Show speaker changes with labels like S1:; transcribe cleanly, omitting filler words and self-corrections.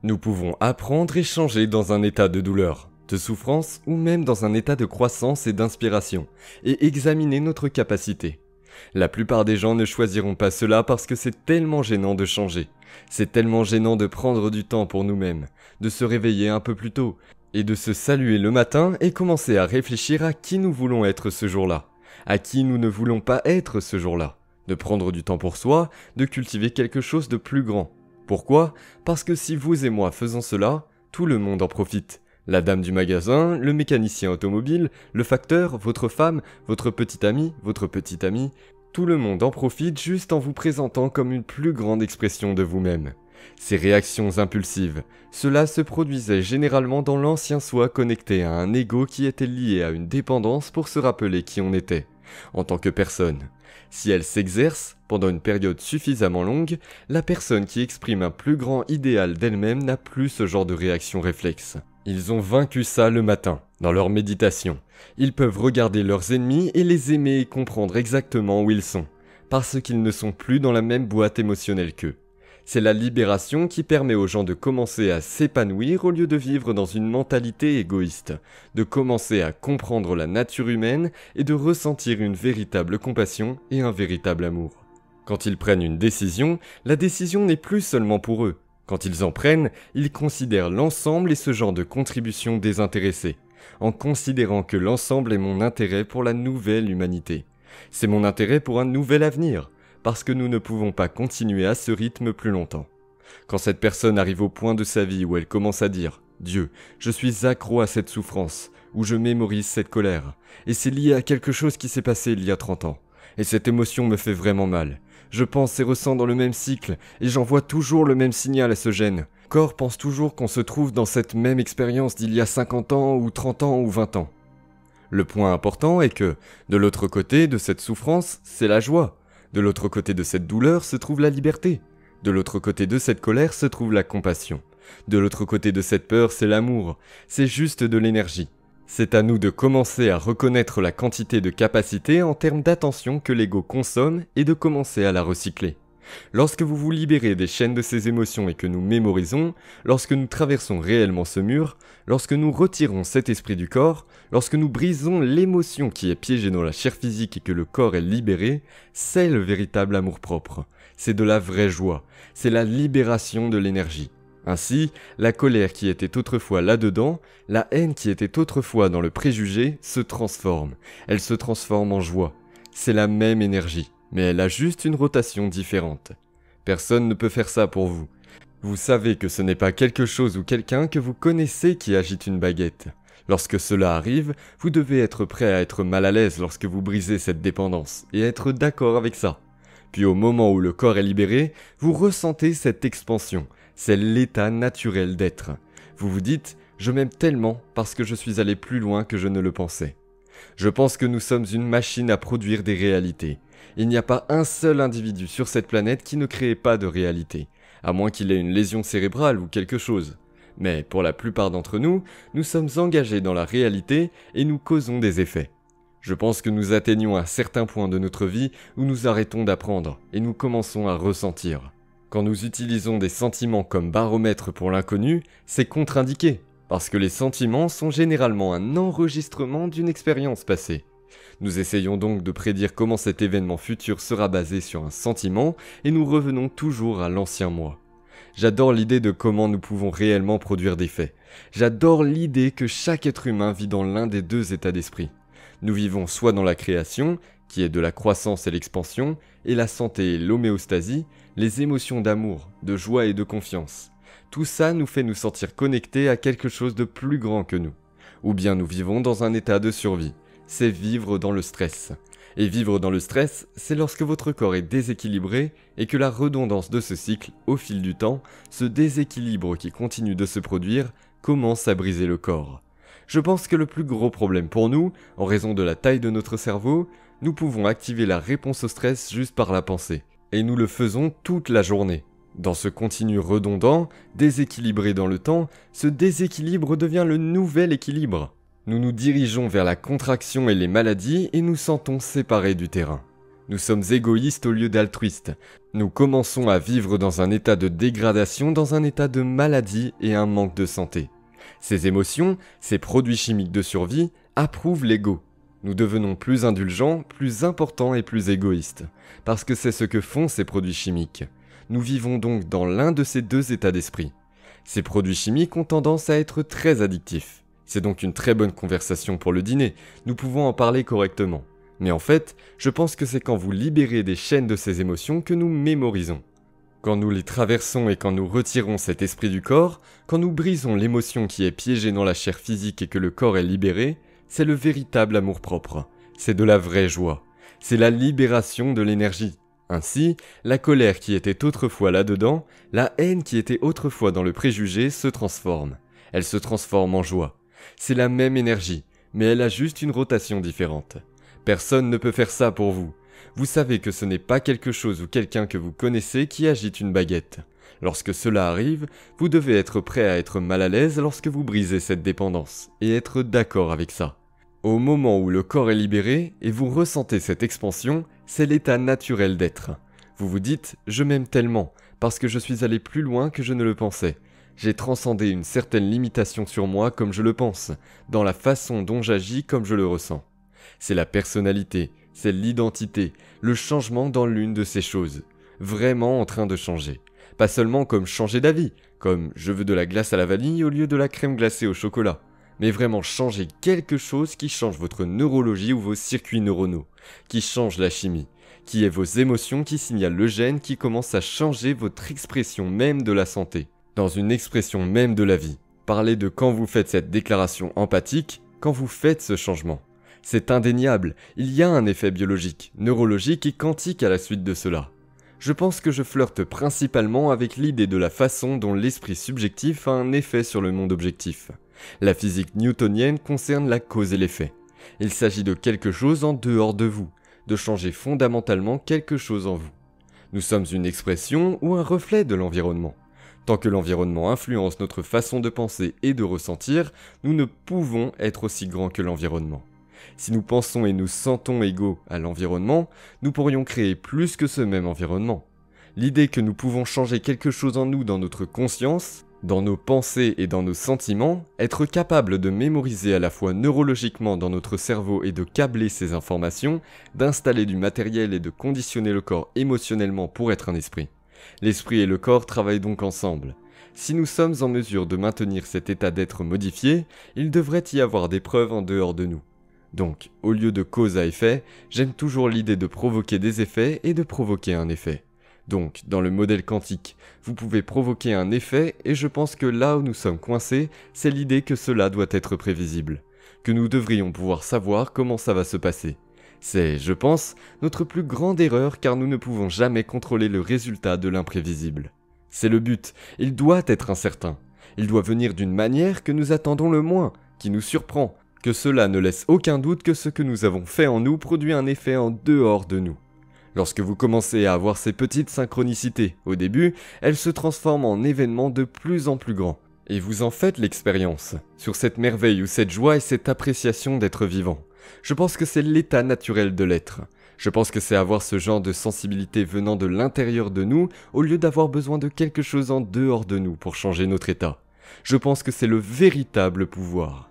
S1: Nous pouvons apprendre et changer dans un état de douleur, de souffrance ou même dans un état de croissance et d'inspiration, et examiner notre capacité. La plupart des gens ne choisiront pas cela parce que c'est tellement gênant de changer. C'est tellement gênant de prendre du temps pour nous-mêmes, de se réveiller un peu plus tôt, et de se saluer le matin et commencer à réfléchir à qui nous voulons être ce jour-là, à qui nous ne voulons pas être ce jour-là, de prendre du temps pour soi, de cultiver quelque chose de plus grand. Pourquoi ? Parce que si vous et moi faisons cela, tout le monde en profite. La dame du magasin, le mécanicien automobile, le facteur, votre femme, votre petit ami, tout le monde en profite juste en vous présentant comme une plus grande expression de vous-même. Ces réactions impulsives, cela se produisait généralement dans l'ancien soi connecté à un ego qui était lié à une dépendance pour se rappeler qui on était, en tant que personne. Si elle s'exerce, pendant une période suffisamment longue, la personne qui exprime un plus grand idéal d'elle-même n'a plus ce genre de réaction réflexe. Ils ont vaincu ça le matin, dans leur méditation. Ils peuvent regarder leurs ennemis et les aimer et comprendre exactement où ils sont, parce qu'ils ne sont plus dans la même boîte émotionnelle qu'eux. C'est la libération qui permet aux gens de commencer à s'épanouir au lieu de vivre dans une mentalité égoïste, de commencer à comprendre la nature humaine et de ressentir une véritable compassion et un véritable amour. Quand ils prennent une décision, la décision n'est plus seulement pour eux. Quand ils en prennent, ils considèrent l'ensemble et ce genre de contribution désintéressée, en considérant que l'ensemble est mon intérêt pour la nouvelle humanité. C'est mon intérêt pour un nouvel avenir, parce que nous ne pouvons pas continuer à ce rythme plus longtemps. Quand cette personne arrive au point de sa vie où elle commence à dire « Dieu, je suis accro à cette souffrance » ou « je mémorise cette colère » et c'est lié à quelque chose qui s'est passé il y a 30 ans. Et cette émotion me fait vraiment mal. Je pense et ressens dans le même cycle et j'envoie toujours le même signal à ce gène. Le corps pense toujours qu'on se trouve dans cette même expérience d'il y a 50 ans ou 30 ans ou 20 ans. Le point important est que, de l'autre côté de cette souffrance, c'est la joie. De l'autre côté de cette douleur se trouve la liberté. De l'autre côté de cette colère se trouve la compassion. De l'autre côté de cette peur, c'est l'amour. C'est juste de l'énergie. C'est à nous de commencer à reconnaître la quantité de capacité en termes d'attention que l'ego consomme et de commencer à la recycler. Lorsque vous vous libérez des chaînes de ces émotions et que nous mémorisons, lorsque nous traversons réellement ce mur, lorsque nous retirons cet esprit du corps, lorsque nous brisons l'émotion qui est piégée dans la chair physique et que le corps est libéré, c'est le véritable amour-propre. C'est de la vraie joie. C'est la libération de l'énergie. Ainsi, la colère qui était autrefois là-dedans, la haine qui était autrefois dans le préjugé, se transforme. Elle se transforme en joie. C'est la même énergie, mais elle a juste une rotation différente. Personne ne peut faire ça pour vous. Vous savez que ce n'est pas quelque chose ou quelqu'un que vous connaissez qui agite une baguette. Lorsque cela arrive, vous devez être prêt à être mal à l'aise lorsque vous brisez cette dépendance, et être d'accord avec ça. Puis au moment où le corps est libéré, vous ressentez cette expansion. C'est l'état naturel d'être. Vous vous dites « je m'aime tellement parce que je suis allé plus loin que je ne le pensais ». Je pense que nous sommes une machine à produire des réalités. Il n'y a pas un seul individu sur cette planète qui ne crée pas de réalité, à moins qu'il ait une lésion cérébrale ou quelque chose. Mais pour la plupart d'entre nous, nous sommes engagés dans la réalité et nous causons des effets. Je pense que nous atteignons un certain point de notre vie où nous arrêtons d'apprendre et nous commençons à ressentir. Quand nous utilisons des sentiments comme baromètre pour l'inconnu, c'est contre-indiqué, parce que les sentiments sont généralement un enregistrement d'une expérience passée. Nous essayons donc de prédire comment cet événement futur sera basé sur un sentiment, et nous revenons toujours à l'ancien moi. J'adore l'idée de comment nous pouvons réellement produire des faits. J'adore l'idée que chaque être humain vit dans l'un des deux états d'esprit. Nous vivons soit dans la création, qui est de la croissance et l'expansion, et la santé et l'homéostasie, les émotions d'amour, de joie et de confiance. Tout ça nous fait nous sentir connectés à quelque chose de plus grand que nous. Ou bien nous vivons dans un état de survie. C'est vivre dans le stress. Et vivre dans le stress, c'est lorsque votre corps est déséquilibré et que la redondance de ce cycle, au fil du temps, ce déséquilibre qui continue de se produire, commence à briser le corps. Je pense que le plus gros problème pour nous, en raison de la taille de notre cerveau, nous pouvons activer la réponse au stress juste par la pensée. Et nous le faisons toute la journée. Dans ce continu redondant, déséquilibré dans le temps, ce déséquilibre devient le nouvel équilibre. Nous nous dirigeons vers la contraction et les maladies et nous sentons séparés du terrain. Nous sommes égoïstes au lieu d'altruistes. Nous commençons à vivre dans un état de dégradation, dans un état de maladie et un manque de santé. Ces émotions, ces produits chimiques de survie, approuvent l'ego. Nous devenons plus indulgents, plus importants et plus égoïstes, parce que c'est ce que font ces produits chimiques. Nous vivons donc dans l'un de ces deux états d'esprit. Ces produits chimiques ont tendance à être très addictifs. C'est donc une très bonne conversation pour le dîner, nous pouvons en parler correctement. Mais en fait, je pense que c'est quand vous libérez des chaînes de ces émotions que nous mémorisons. Quand nous les traversons et quand nous retirons cet esprit du corps, quand nous brisons l'émotion qui est piégée dans la chair physique et que le corps est libéré, c'est le véritable amour-propre. C'est de la vraie joie. C'est la libération de l'énergie. Ainsi, la colère qui était autrefois là-dedans, la haine qui était autrefois dans le préjugé se transforme. Elle se transforme en joie. C'est la même énergie, mais elle a juste une rotation différente. Personne ne peut faire ça pour vous. Vous savez que ce n'est pas quelque chose ou quelqu'un que vous connaissez qui agite une baguette. Lorsque cela arrive, vous devez être prêt à être mal à l'aise lorsque vous brisez cette dépendance, et être d'accord avec ça. Au moment où le corps est libéré, et vous ressentez cette expansion, c'est l'état naturel d'être. Vous vous dites « je m'aime tellement » parce que je suis allé plus loin que je ne le pensais. J'ai transcendé une certaine limitation sur moi comme je le pense, dans la façon dont j'agis comme je le ressens. C'est la personnalité, c'est l'identité, le changement dans l'une de ces choses, vraiment en train de changer. Pas seulement comme changer d'avis, comme je veux de la glace à la vanille au lieu de la crème glacée au chocolat, mais vraiment changer quelque chose qui change votre neurologie ou vos circuits neuronaux, qui change la chimie, qui est vos émotions qui signalent le gène qui commence à changer votre expression même de la santé, dans une expression même de la vie. Parlez de quand vous faites cette déclaration empathique, quand vous faites ce changement. C'est indéniable, il y a un effet biologique, neurologique et quantique à la suite de cela. Je pense que je flirte principalement avec l'idée de la façon dont l'esprit subjectif a un effet sur le monde objectif. La physique newtonienne concerne la cause et l'effet. Il s'agit de quelque chose en dehors de vous, de changer fondamentalement quelque chose en vous. Nous sommes une expression ou un reflet de l'environnement. Tant que l'environnement influence notre façon de penser et de ressentir, nous ne pouvons être aussi grands que l'environnement. Si nous pensons et nous sentons égaux à l'environnement, nous pourrions créer plus que ce même environnement. L'idée que nous pouvons changer quelque chose en nous dans notre conscience, dans nos pensées et dans nos sentiments, être capable de mémoriser à la fois neurologiquement dans notre cerveau et de câbler ces informations, d'installer du matériel et de conditionner le corps émotionnellement pour être un esprit. L'esprit et le corps travaillent donc ensemble. Si nous sommes en mesure de maintenir cet état d'être modifié, il devrait y avoir des preuves en dehors de nous. Donc, au lieu de cause à effet, j'aime toujours l'idée de provoquer des effets et de provoquer un effet. Donc, dans le modèle quantique, vous pouvez provoquer un effet et je pense que là où nous sommes coincés, c'est l'idée que cela doit être prévisible. Que nous devrions pouvoir savoir comment ça va se passer. C'est, je pense, notre plus grande erreur car nous ne pouvons jamais contrôler le résultat de l'imprévisible. C'est le but, il doit être incertain. Il doit venir d'une manière que nous attendons le moins, qui nous surprend. Que cela ne laisse aucun doute que ce que nous avons fait en nous produit un effet en dehors de nous. Lorsque vous commencez à avoir ces petites synchronicités, au début, elles se transforment en événements de plus en plus grands. Et vous en faites l'expérience, sur cette merveille ou cette joie et cette appréciation d'être vivant. Je pense que c'est l'état naturel de l'être. Je pense que c'est avoir ce genre de sensibilité venant de l'intérieur de nous, au lieu d'avoir besoin de quelque chose en dehors de nous pour changer notre état. Je pense que c'est le véritable pouvoir.